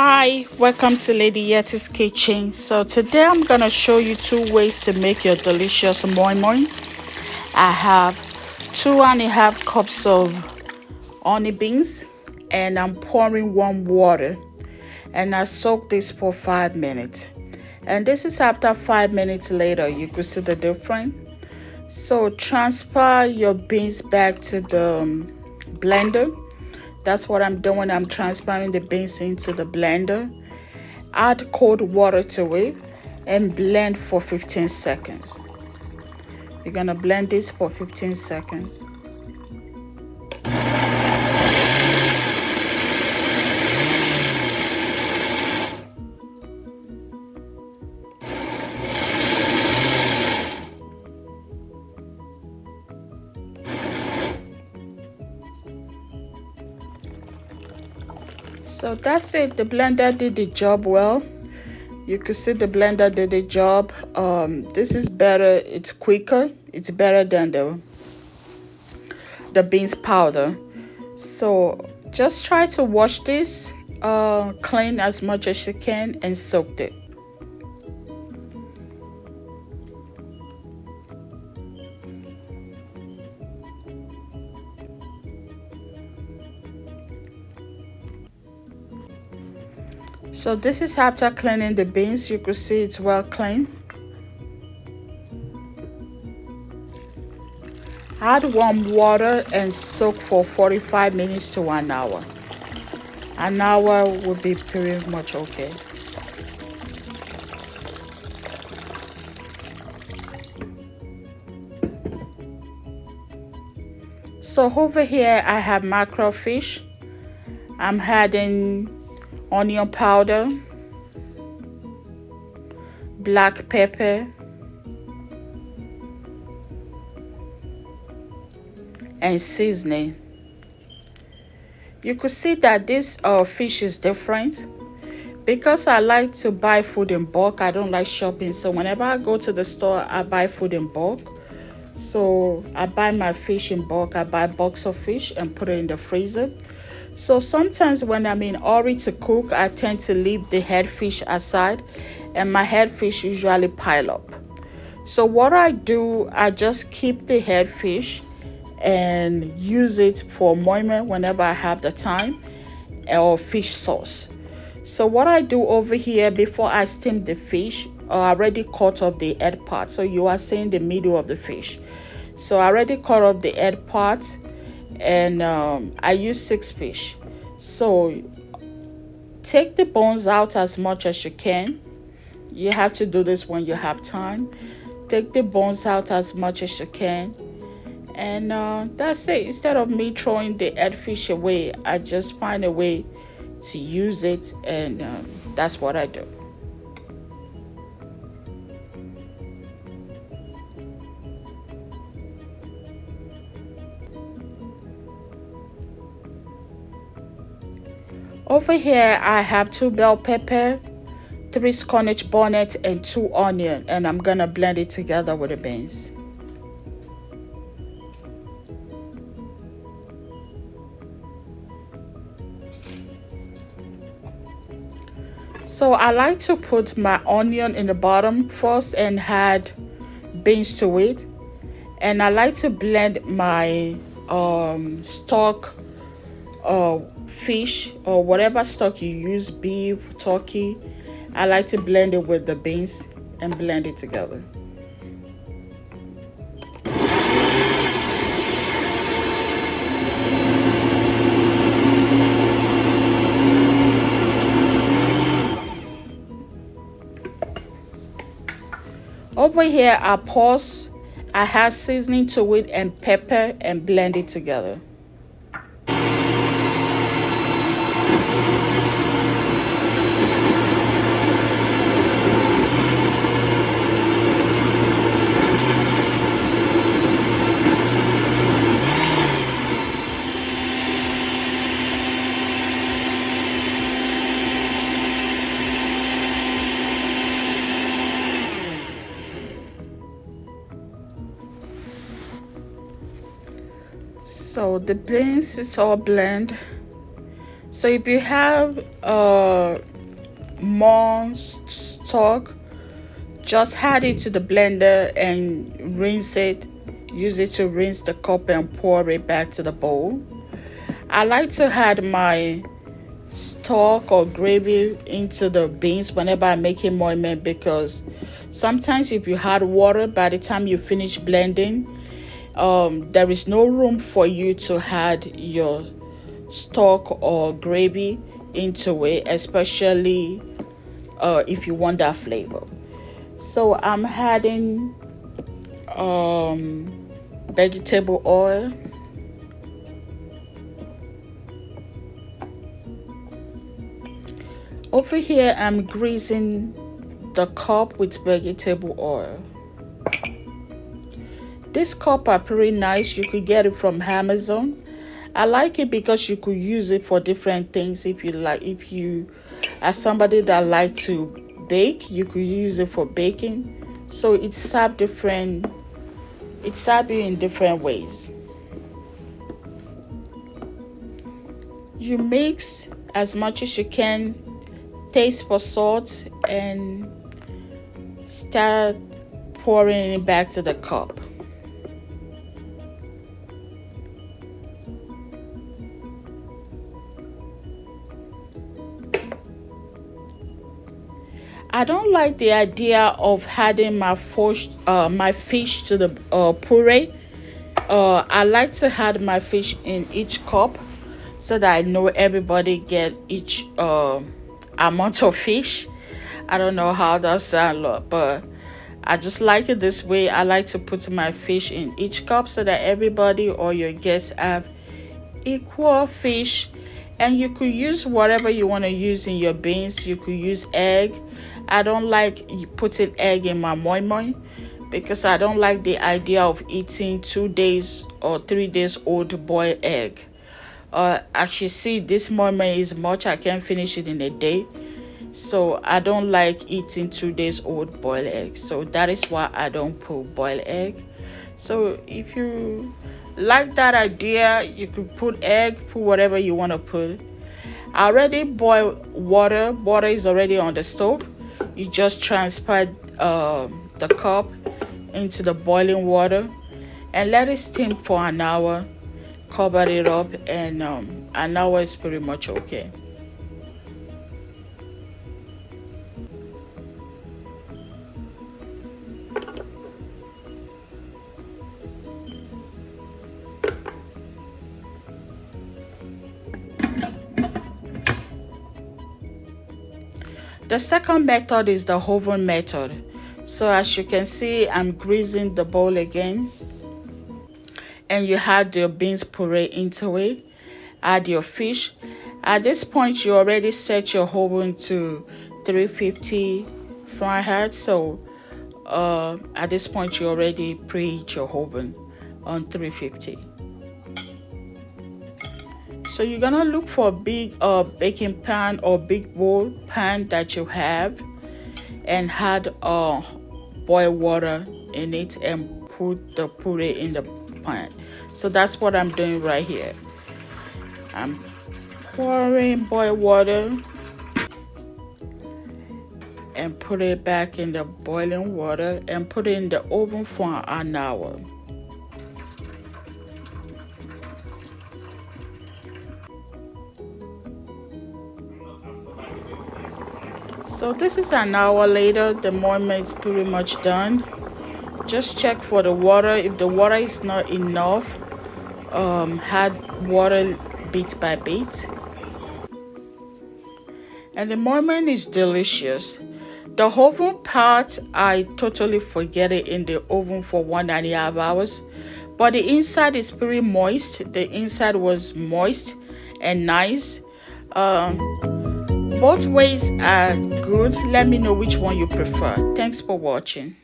Hi, welcome to Lady Yeti's Kitchen. So today I'm gonna show you two ways to make your delicious moi moi. I have 2.5 cups of onion beans and I'm pouring warm water and I soak this for 5 minutes. And this is after 5 minutes later, you could see the difference. So transfer your beans back to the blender. That's what I'm doing. I'm transferring the beans into the blender. Add cold water to it and blend for 15 seconds. You're gonna blend this for 15 seconds. So that's it. The blender did the job well. You can see the blender did the job. This is better. It's quicker. It's better than the beans powder. So just try to wash this clean as much as you can and soak it. So this is after cleaning the beans. You could see it's well clean. Add warm water and soak for 45 minutes to 1 hour. An hour will be pretty much okay. So over here I have mackerel fish. I'm adding onion powder, black pepper, and seasoning. You could see that this fish is different because I like to buy food in bulk. I don't like shopping, so whenever I go to the store I buy food in bulk. So I buy my fish in bulk. I buy box of fish and put it in the freezer. So sometimes when I'm in hurry to cook, I tend to leave the head fish aside and my head fish usually pile up. So what I do, I just keep the head fish and use it for moi moi whenever I have the time, or fish sauce. So what I do over here, before I steam the fish, I already cut off the head part. So you are seeing the middle of the fish. So I already cut off the head part and I use 6 fish. So take the bones out as much as you can. You have to do this when you have time. Take the bones out as much as you can. And that's it. Instead of me throwing the head fish away, I just find a way to use it, and that's what I do. Over here I have 2 bell pepper, 3 Scotch bonnet, and 2 onion, and I'm gonna blend it together with the beans. So I like to put my onion in the bottom first and add beans to it, and I like to blend my stock fish or whatever stock you use, beef, turkey. I like to blend it with the beans and blend it together. Over here I pause, I add seasoning to it and pepper and blend it together. So the beans is all blend. So if you have more stock, just add it to the blender and rinse it. Use it to rinse the cup and pour it back to the bowl. I like to add my stock or gravy into the beans whenever I'm making moi moi, because sometimes if you add water, by the time you finish blending, there is no room for you to add your stock or gravy into it, especially if you want that flavor. So I'm adding vegetable oil. Over here, I'm greasing the cup with vegetable oil. This cup are pretty nice. You could get it from Amazon. I like it because you could use it for different things. If you like, if you are somebody that like to bake, you could use it for baking. So it serves you in different ways. You mix as much as you can, taste for salt, and start pouring it back to the cup. I don't like the idea of adding my fish to the puree. I like to add my fish in each cup so that I know everybody get each amount of fish. I don't know how that sounds, but I just like it this way. I like to put my fish in each cup so that everybody or your guests have equal fish. And you could use whatever you want to use in your beans. You could use egg. I don't like putting egg in my moi moi because I don't like the idea of eating 2 days or 3 days old boiled egg. As you see, this moi moi is much. I can't finish it in a day. So I don't like eating 2 days old boiled egg. So that is why I don't put boiled egg. So if you like that idea, you could put egg, put whatever you want to put. I already boiled water. Water is already on the stove. You just transfer the cup into the boiling water and let it steam for an hour. Cover it up, and an hour is pretty much okay. The second method is the oven method. So as you can see, I'm greasing the bowl again. And you add your beans puree into it. Add your fish. At this point, you already set your oven to 350 Fahrenheit. So at this point, you already preheat your oven on 350. So you're gonna look for a big baking pan or big bowl pan that you have, and add boiled water in it and put the puree in the pan. So that's what I'm doing right here. I'm pouring boiled water and put it back in the boiling water and put it in the oven for an hour. So this is an hour later. The moi moi is pretty much done. Just check for the water. If the water is not enough, add water bit by bit. And the moi moi is delicious. The oven part, I totally forget it in the oven for 1.5 hours. But the inside is pretty moist. The inside was moist and nice. Both ways are good. Let me know which one you prefer. Thanks for watching.